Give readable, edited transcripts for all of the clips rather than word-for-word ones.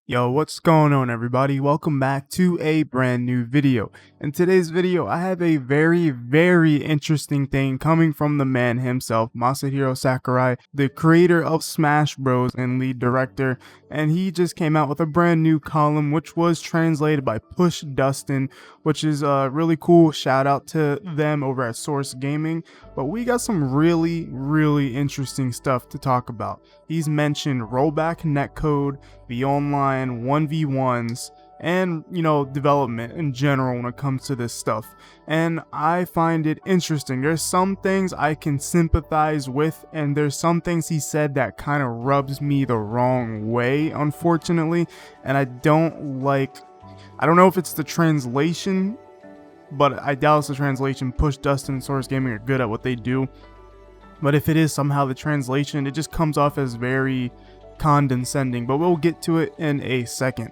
Yo, what's going on everybody? Welcome back to a brand new video. In today's video, I have a very interesting thing coming from the man himself, Masahiro Sakurai, the creator of Smash Bros and lead director, and he just came out with a brand new column which was translated by Push Dustin, which is really cool. Shout out to them over at Source Gaming. But we got some really interesting stuff to talk about. He's mentioned Rollback Netcode, the online 1v1s, and development in general when it comes to this stuff. And I find it interesting. There's some things I can sympathize with, and there's some things he said that kind of rubs me the wrong way, unfortunately. And I don't know if it's the translation, but I doubt it's the translation. Push Dustin and Source Gaming are good at what they do, but if it is somehow the translation, it just comes off as very condescending, but we'll get to it in a second.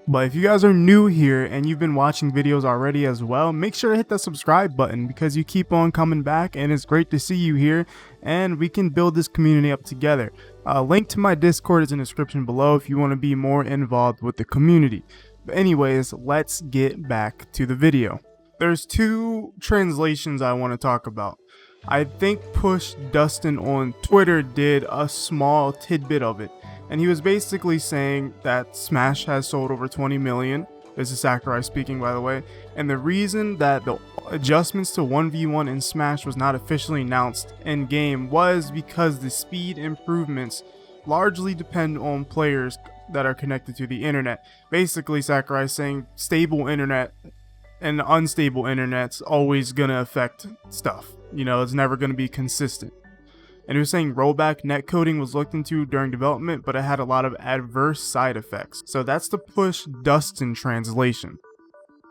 But if you guys are new here and you've been watching videos already as well, make sure to hit that subscribe button because you keep on coming back and it's great to see you here and we can build this community up together. Link to my Discord is in the description below if you want to be more involved with the community. But anyways, let's get back to the video. There's two translations I want to talk about. I think Push Dustin on Twitter did a small tidbit of it, and he was basically saying that Smash has sold over 20 million. This is Sakurai speaking, by the way, and the reason that the adjustments to 1v1 in Smash was not officially announced in game was because the speed improvements largely depend on players that are connected to the internet. Basically, Sakurai saying stable internet and unstable internet's always gonna affect stuff. It's never gonna be consistent. And he was saying rollback netcoding was looked into during development, but it had a lot of adverse side effects. So that's the Push Dustin translation.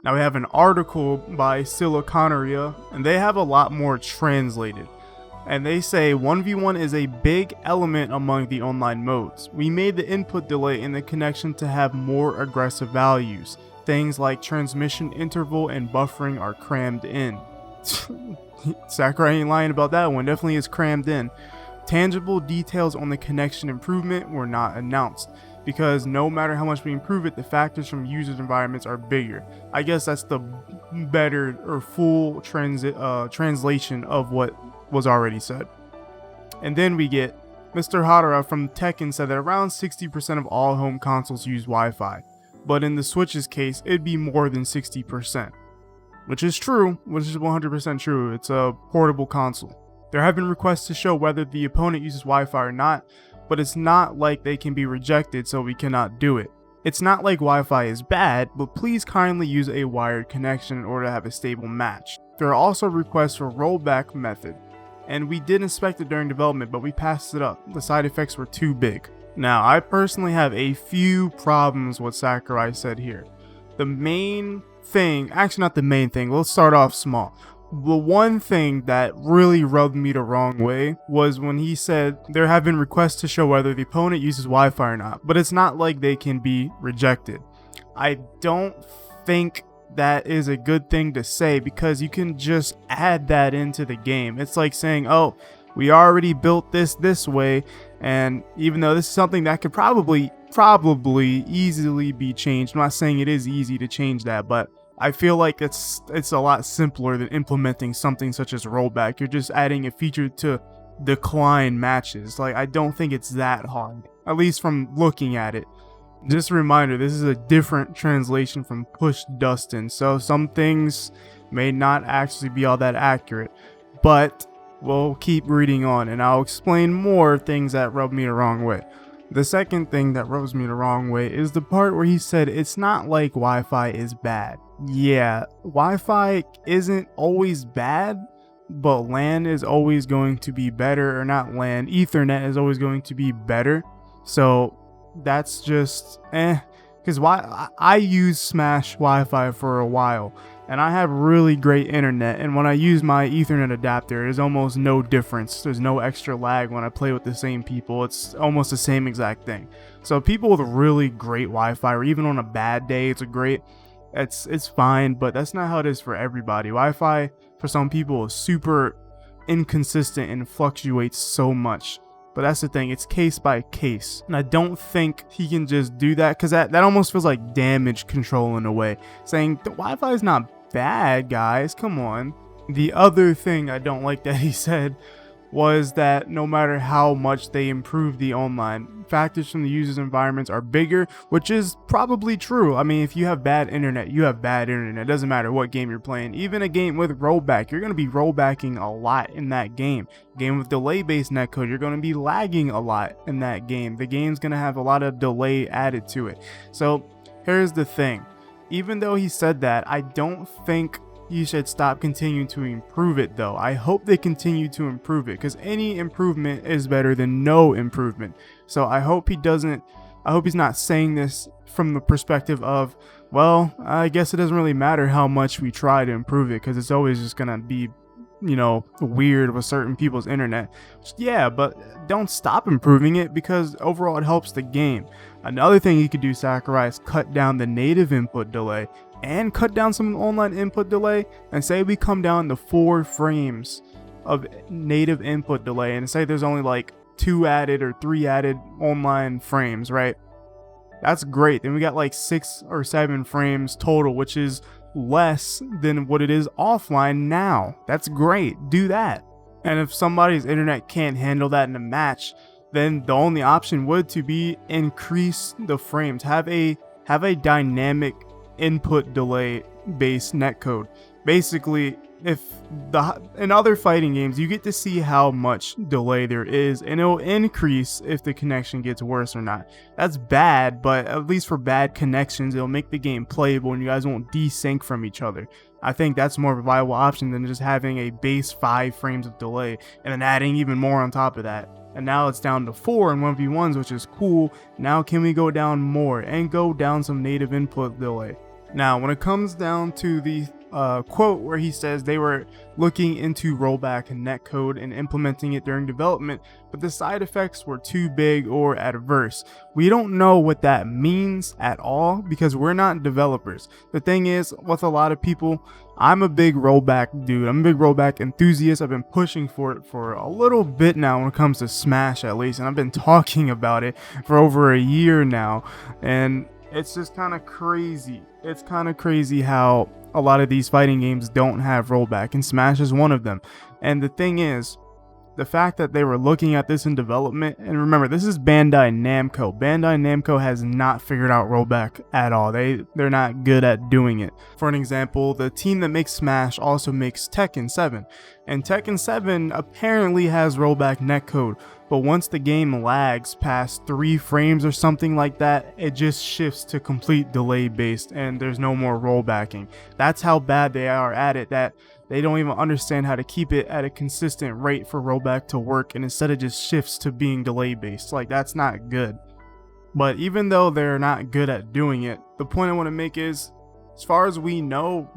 Now we have an article by Siliconaria, and they have a lot more translated. And they say 1v1 is a big element among the online modes. We made the input delay in the connection to have more aggressive values. Things like transmission interval and buffering are crammed in. Sakurai ain't lying about that one, definitely is crammed in. Tangible details on the connection improvement were not announced, because no matter how much we improve it, the factors from users' environments are bigger. I guess that's the better or full translation of what was already said. And then we get Mr. Hadara from Tekken said that around 60% of all home consoles use Wi-Fi. But in the Switch's case, it'd be more than 60%. Which is true, which is 100% true. It's a portable console. There have been requests to show whether the opponent uses Wi-Fi or not, but it's not like they can be rejected, so we cannot do it. It's not like Wi-Fi is bad, but please kindly use a wired connection in order to have a stable match. There are also requests for rollback method, and we did inspect it during development, but we passed it up. The side effects were too big. Now, I personally have a few problems with Sakurai said here. The main thing, actually not the main thing, let's start off small. The one thing that really rubbed me the wrong way was when he said there have been requests to show whether the opponent uses Wi-Fi or not, but it's not like they can be rejected. I don't think that is a good thing to say because you can just add that into the game. It's like saying, oh, we already built this way, and even though this is something that could probably easily be changed, I'm not saying it is easy to change that, but I feel like it's a lot simpler than implementing something such as rollback. You're just adding a feature to decline matches. Like, I don't think it's that hard, at least from looking at it. Just a reminder, this is a different translation from Push Dustin, so some things may not actually be all that accurate, but we'll keep reading on and I'll explain more things that rub me the wrong way. The second thing that rubs me the wrong way is the part where he said it's not like Wi-Fi is bad. Yeah, Wi-Fi isn't always bad, but LAN is always going to be better, or not LAN, Ethernet is always going to be better. So that's just because I use Smash Wi-Fi for a while, and I have really great internet, and when I use my Ethernet adapter, there's almost no difference. There's no extra lag when I play with the same people. It's almost the same exact thing. So people with really great Wi-Fi, or even on a bad day, it's fine, but that's not how it is for everybody. Wi-Fi for some people is super inconsistent and fluctuates so much. But that's the thing, it's case by case. And I don't think he can just do that, because that almost feels like damage control in a way. Saying the Wi-Fi is not bad, guys, come on. The other thing I don't like that he said was that no matter how much they improve the online, factors from the user's environments are bigger, which is probably true. I mean, if you have bad internet, you have bad internet. It doesn't matter what game you're playing. Even a game with rollback, you're going to be rollbacking a lot in that game. Game with delay-based netcode, you're going to be lagging a lot in that game. The game's going to have a lot of delay added to it. So here's the thing. Even though he said that, I don't think you should stop continuing to improve it though. I hope they continue to improve it, because any improvement is better than no improvement. So I hope he's not saying this from the perspective of, well, I guess it doesn't really matter how much we try to improve it, because it's always just gonna be, you know, weird with certain people's internet. Yeah, but don't stop improving it, because overall it helps the game. Another thing you could do, Sakurai, is cut down the native input delay and cut down some online input delay, and say we come down to 4 frames of native input delay, and say there's only like 2 added or 3 added online frames, right? That's great. Then we got like 6 or 7 frames total, which is less than what it is offline now. That's great. Do that. And if somebody's internet can't handle that in a match, then the only option would to be increase the frames. Have a dynamic input delay based netcode. Basically, in other fighting games, you get to see how much delay there is, and it'll increase if the connection gets worse or not. That's bad, but at least for bad connections, it'll make the game playable and you guys won't desync from each other. I think that's more of a viable option than just having a base 5 frames of delay and then adding even more on top of that. And now it's down to 4 in 1v1s, which is cool. Now can we go down more and go down some native input delay? Now, when it comes down to the quote where he says they were looking into rollback netcode and implementing it during development, but the side effects were too big or adverse. We don't know what that means at all, because we're not developers. The thing is, with a lot of people, I'm a big rollback dude. I'm a big rollback enthusiast. I've been pushing for it for a little bit now when it comes to Smash, at least, and I've been talking about it for over a year now, and it's just kind of crazy. It's kind of crazy how a lot of these fighting games don't have rollback, and Smash is one of them. And the thing is, the fact that they were looking at this in development, and remember, this is Bandai Namco. Bandai Namco has not figured out rollback at all. They're not good at doing it. For an example, the team that makes Smash also makes Tekken 7, and Tekken 7 apparently has rollback netcode, but once the game lags past 3 frames or something like that, it just shifts to complete delay based and there's no more rollbacking. That's how bad they are at it, that they don't even understand how to keep it at a consistent rate for rollback to work, and instead it just shifts to being delay based. Like, that's not good. But even though they're not good at doing it, the point I want to make is, as far as we know,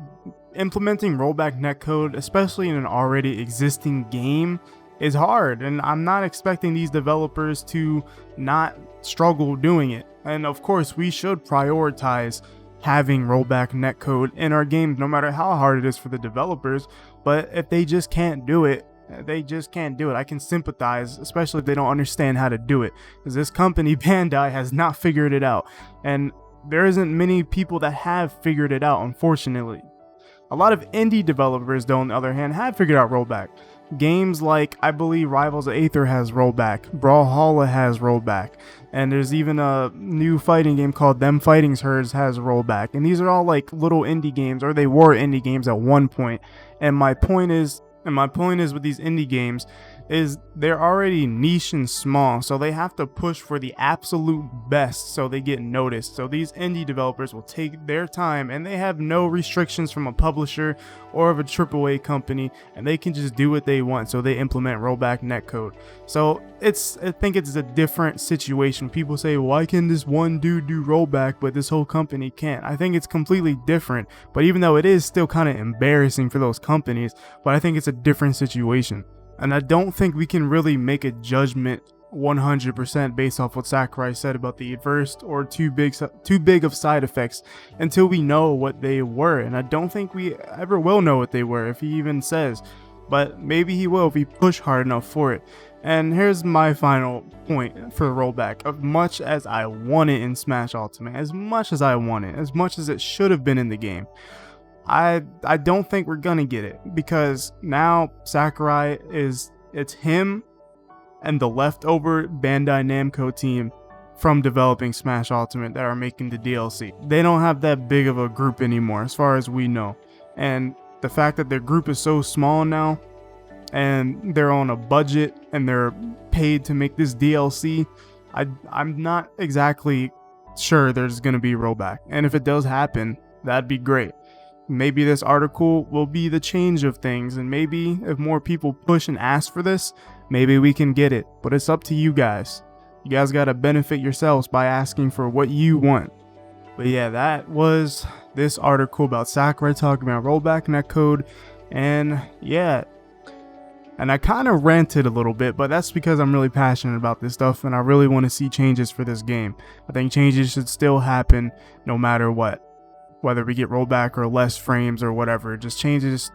implementing rollback netcode, especially in an already existing game, is hard, and I'm not expecting these developers to not struggle doing it. And of course, we should prioritize having rollback netcode in our games, no matter how hard it is for the developers. But if they just can't do it, they just can't do it. I can sympathize, especially if they don't understand how to do it, because this company, Bandai, has not figured it out, and there isn't many people that have figured it out, unfortunately. A lot of indie developers, though, on the other hand, have figured out rollback. Games like, I believe, Rivals of Aether has rollback, Brawlhalla has rollback, and there's even a new fighting game called Them Fighting's Herds has rollback. And these are all like little indie games, or they were indie games at one point. And my point is with these indie games is they're already niche and small, so they have to push for the absolute best so they get noticed. So these indie developers will take their time, and they have no restrictions from a publisher or of a AAA company, and they can just do what they want, so they implement rollback netcode. So I think it's a different situation. People say, why can this one dude do rollback but this whole company can't? I think it's completely different, but even though it is still kind of embarrassing for those companies, but I think it's a different situation. And I don't think we can really make a judgment 100% based off what Sakurai said about the adverse or too big of side effects until we know what they were. And I don't think we ever will know what they were if he even says. but maybe he will if we push hard enough for it. And here's my final point for the rollback. As much as I want it in Smash Ultimate, as much as I want it, as much as it should have been in the game, I don't think we're gonna get it, because now Sakurai it's him and the leftover Bandai Namco team from developing Smash Ultimate that are making the DLC. They don't have that big of a group anymore as far as we know. And the fact that their group is so small now, and they're on a budget and they're paid to make this DLC, I'm not exactly sure there's gonna be rollback. And if it does happen, that'd be great. Maybe this article will be the change of things, and maybe if more people push and ask for this, maybe we can get it. But it's up to you guys. You guys gotta benefit yourselves by asking for what you want. But yeah, that was this article about Sakurai talking about Rollback Netcode, and yeah. And I kind of ranted a little bit, but that's because I'm really passionate about this stuff and I really want to see changes for this game. I think changes should still happen no matter what. Whether we get rollback or less frames or whatever, just changes,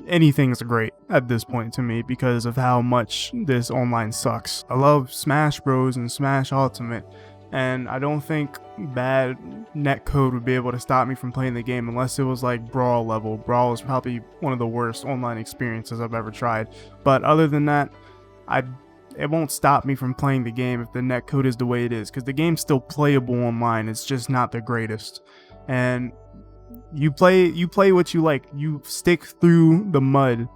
anything's great at this point to me because of how much this online sucks. I love Smash Bros and Smash Ultimate, and I don't think bad netcode would be able to stop me from playing the game unless it was like Brawl level. Brawl is probably one of the worst online experiences I've ever tried. But other than that, it won't stop me from playing the game if the netcode is the way it is, because the game's still playable online. It's just not the greatest. And you play what you like. You stick through the mud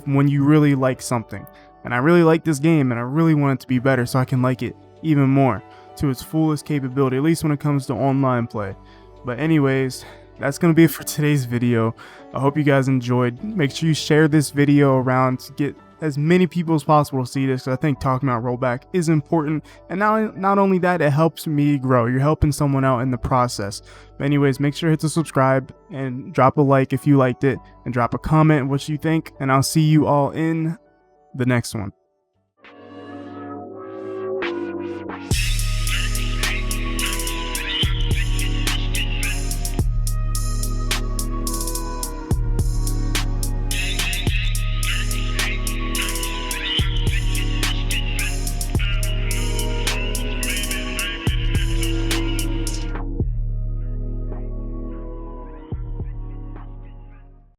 when you really like something. And I really like this game, and I really want it to be better so I can like it even more to its fullest capability, at least when it comes to online play. But anyways, that's gonna be it for today's video. I hope you guys enjoyed. Make sure you share this video around to get as many people as possible to see this, because I think talking about rollback is important. And not only that, it helps me grow. You're helping someone out in the process. But anyways, make sure to hit the subscribe and drop a like if you liked it, and drop a comment what you think, and I'll see you all in the next one.